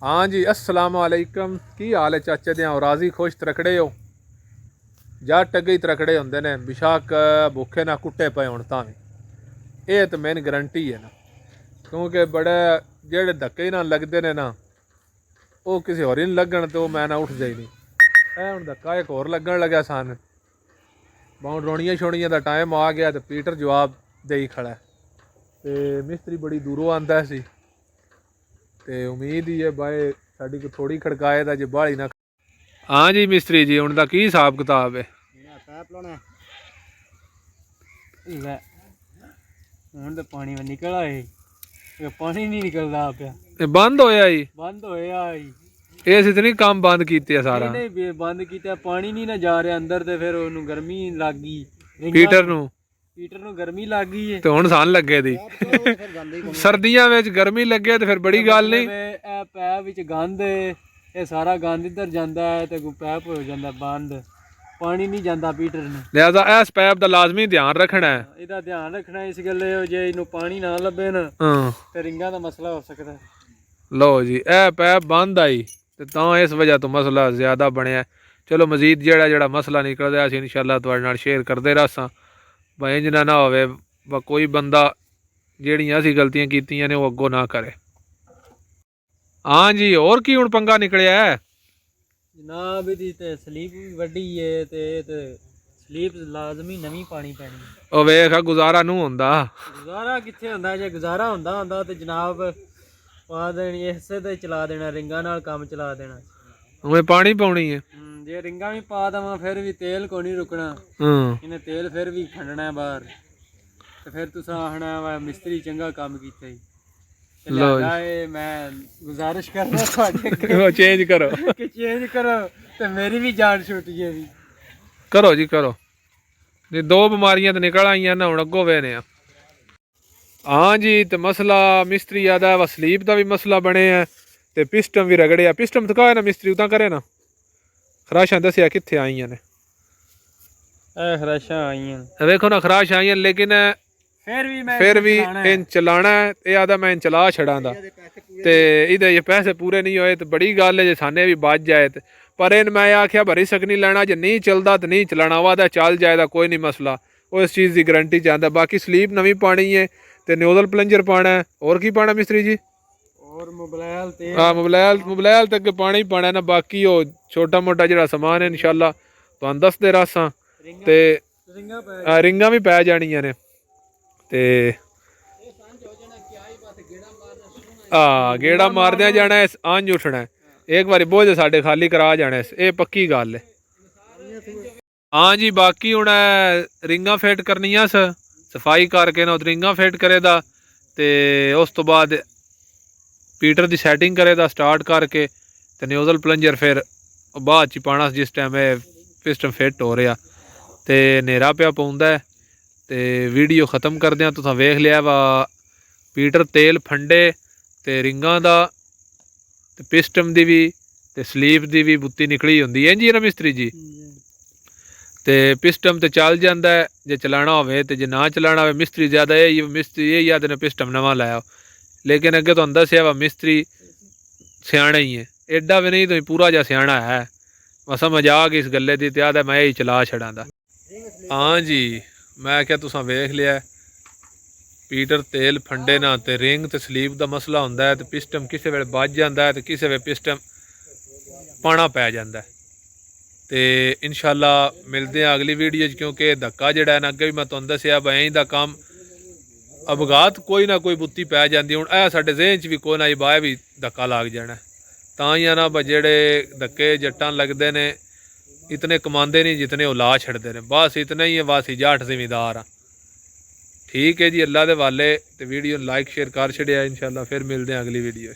हाँ जी, अस्सलाम वालेकुम। की हाल है चाचे दे? राजी खुश तरकड़े हो? जट अगे ही तरकड़े होंदे ने, बेशक भुखे ना कुट्टे पे होण तां भी। ये तो मेन गारंटी है ना, क्योंकि बड़े जेड़े धक्के ना लगते ने ना, वो किसी होर नहीं लगन तो मैं ना उठ जाई नहीं। ऐ हुण धक्का एक होर लगन लग्या सन, बाउं रोणियां छोड़ियां दा टाइम आ गया तो पीटर जवाब दे ही खड़ा है। ते मिस्त्री बड़ी दूरों आंदा सी ते उम्मीद ही है भाई साड़ी को थोड़ी खड़काए दा जे बाहली ना। हाँ जी मिस्त्री जी, हुण दा की हिसाब किताब है? ਹੁਣ ਤਾਂ ਪਾਣੀ ਨਿਕਲ ਆਏ, ਪਾਣੀ ਨਹੀਂ ਨਿਕਲਦਾ ਪਿਆ। ਇਹ ਬੰਦ ਹੋਇਆ ਜੀ? ਬੰਦ ਹੋਇਆ ਜੀ। ਇਹ ਇਤਨੀ ਕੰਮ ਬੰਦ ਕੀਤੇ ਆ ਸਾਰਾ? ਨਹੀਂ ਬੰਦ ਕੀਤਾ, ਪਾਣੀ ਨਹੀਂ ਨਾ ਜਾ ਰਿਹਾ ਅੰਦਰ ਤੇ ਫਿਰ ਉਹਨੂੰ ਗਰਮੀ ਲੱਗ ਗਈ। ਪੀਟਰ ਨੂੰ ਗਰਮੀ ਲੱਗ ਗਈ ਹੈ ਤੇ ਹੁਣ ਸਾਨ ਲੱਗੇ ਦੀ ਸਰਦੀਆਂ ਵਿੱਚ ਗਰਮੀ ਲੱਗੇ ਤੇ ਫਿਰ ਬੜੀ ਗੱਲ ਨਹੀਂ। ਇਹ ਪੈਪ ਵਿੱਚ ਗੰਦ, ਇਹ ਸਾਰਾ ਗੰਦ ਇੱਧਰ ਜਾਂਦਾ ਹੈ ਤੇ ਪੈਪ ਹੋ ਜਾਂਦਾ ਬੰਦ, ਪਾਣੀ ਨਹੀਂ ਜਾਂਦਾ ਪੀਟਰ ਨੂੰ। ਲਿਹਾਜ਼ਾ ਇਸ ਪੈਪ ਦਾ ਲਾਜ਼ਮੀ ਧਿਆਨ ਰੱਖਣਾ ਹੈ। ਇਹਦਾ ਧਿਆਨ ਰੱਖਣਾ ਇਸ ਗੱਲੇ, ਜੇ ਇਹਨੂੰ ਪਾਣੀ ਨਾ ਲੱਭੇ ਨਾ ਤੇ ਰਿੰਗਾਂ ਦਾ ਮਸਲਾ ਹੋ ਸਕਦਾ। ਲਓ ਜੀ, ਇਹ ਪੈਪ ਬੰਦ ਆਈ ਤੇ ਤਾਂ ਇਸ ਵਜ੍ਹਾ ਤੋਂ ਮਸਲਾ ਜ਼ਿਆਦਾ ਬਣਿਆ। ਚਲੋ ਮਜ਼ੀਦ ਜਿਹੜਾ ਮਸਲਾ ਨਿਕਲਦਾ ਅਸੀਂ ਇਨਸ਼ਾਅੱਲਾ ਤੁਹਾਡੇ ਨਾਲ ਸ਼ੇਅਰ ਕਰਦੇ ਰਹਾਂਗੇ। ਭਾਈ ਇੰਜ ਨਾ ਹੋਵੇ ਕੋਈ ਬੰਦਾ ਜਿਹੜੀਆਂ ਅਸੀਂ ਗਲਤੀਆਂ ਕੀਤੀਆਂ ਨੇ ਉਹ ਅੱਗੋਂ ਨਾ ਕਰੇ। हाँ जी, और की हुण पंगा निकलिया है जनाब? ਇਹਦੀ ਤੇ ਸਲੀਪ ਵੀ ਵੱਡੀ ਏ ਤੇ ਸਲੀਪ ਲਾਜ਼ਮੀ ਨਵੀਂ ਪਾਣੀ ਪੈਣੀ। ਉਹ ਵੇਖ ਗੁਜ਼ਾਰਾ ਨੂੰ ਹੁੰਦਾ। ਗੁਜ਼ਾਰਾ ਕਿੱਥੇ ਹੁੰਦਾ? ਜੇ ਗੁਜ਼ਾਰਾ ਹੁੰਦਾ ਤੇ ਜਨਾਬ ਪਾ ਦੇਣੀ, ਇਸੇ ਤੇ ਚਲਾ ਦੇਣਾ, ਰਿੰਗਾਂ ਨਾਲ ਕੰਮ ਚਲਾ ਦੇਣਾ। ਉਵੇਂ ਪਾਣੀ ਪਾਉਣੀ ਹੈ। ਜੇ ਰਿੰਗਾਂ ਵੀ ਪਾ ਦੇਵਾਂ ਫਿਰ ਵੀ ਤੇਲ ਕੋਈ ਨਹੀਂ ਰੁਕਣਾ। ਇਹਨੇ ਤੇਲ ਫਿਰ ਵੀ ਖੰਡਣਾ ਬਾਹਰ ਤੇ ਫਿਰ ਤੁਸੀਂ ਆਖਣਾ ਵਾ ਮਿਸਤਰੀ ਚੰਗਾ ਕੰਮ ਕੀਤਾ ਜੀ। मैं गुजारिश करना चेंज करो कि चेंज करो तो मेरी भी जान छुटी है भी। करो जी करो, दो बीमारियां तो निकल आईयां ना, हुण अगों वेने आ। हाँ जी, तो मसला मिस्त्री दा वा स्लीप का भी मसला बने है ते पिस्टम भी रगड़े। पिस्टम थका है ना मिस्त्री उदा करे ना। खराशां दसिया कित्थे आईयां ने? खराशां आईयां वेखो ना, खराश आईयां, लेकिन फिर भी इन चलाना है। ये आदा मैं इन चला छड़ा ते इहदे जे पैसे पूरे नहीं होए तो बड़ी गल है, जे साने भी बच जाए तो। पर इन मैं आख्या भरी सकनी लैना, जे नहीं चलता तो नहीं चलाना, वादा चल जाए कोई नहीं मसला, वो इस चीज़ की गारंटी चाहता। बाकी स्लीप नवी पानी है तो न्यूजल प्लंजर पाना है। और की पाना मिस्त्री जी? और मोबाइल ते मोबाइल तक पानी ही पाना ना। बाकी वो छोटा मोटा जो समान है इंशाल्लाह तुहानू दसदे रहां ते रिंगां भी पै जानियां ने ते गेड़ा मारदे जाना है, अंज उठना है। एक बार बोझ साढ़े खाली करा जाना है, ये पक्की गल है। हाँ जी, बाकी हुण रिंगां फिट करनियां सफाई करके ना रिंगां फिट करे दा ते उस तो बाद पीटर की सैटिंग करे दा स्टार्ट करके ते न्यूजल प्लंजर फिर बाद च पाना जिस टाइम पिस्टन फिट हो रहा ते नेरा पिया पौंदा है। ते वीडियो ख़त्म करदे तुसां वेख लिया वा पीटर तेल फंडे ते रिंगां दा ते पिस्टम दी भी ते स्लीप दी भी बुत्ती निकली हुंदी है जी ना मिस्त्री जी। ते पिस्टम ते चल जांदा है जे चलाना होवे ते जे ना चलाना होवे मिस्त्री ज़्यादा मिस्त्री यही आखदे ने पिस्टम नवां लाया, लेकिन अगे तुहानू दस्सिया वा मिस्त्री सियाणा ही है, एडा भी नहीं तो पूरा जा सियाणा है। बस मजाक इस गल्ले दी ते आखदा मैं ही चला छड़ा दा। हाँ जी, मैं क्या तुसां वेख लिया पीटर तेल फंडे ना ते रिंग ते स्लीप का मसला हुंदा है ते पिस्टम किसी वेले बच जाता है तो किसी वेले पिस्टम पाना पै जाता है। तो इंशाल्लाह मिलते हैं अगली वीडियो च, क्योंकि धक्का जिहड़ा है ना अगे भी मैं तुहानू दस्सिया बई दा काम अवगात कोई ना कोई बुत्ती पै जाती। हुण ऐ साडे ज़हन च भी कोई ना बाय भी धक्का लग जाना, तां ही ना जेड़े धक्के जट्टां लगदे ने इतने कमाते नहीं जितने वो ला छड़ते हैं। बस इतना ही है, बस ही जाट जिमीदार हाँ। ठीक है जी, अल्लाह दे वाले। तो वीडियो लाइक शेयर कर छड़िया। इंशाल्लाह फिर मिलते हैं अगली वीडियो।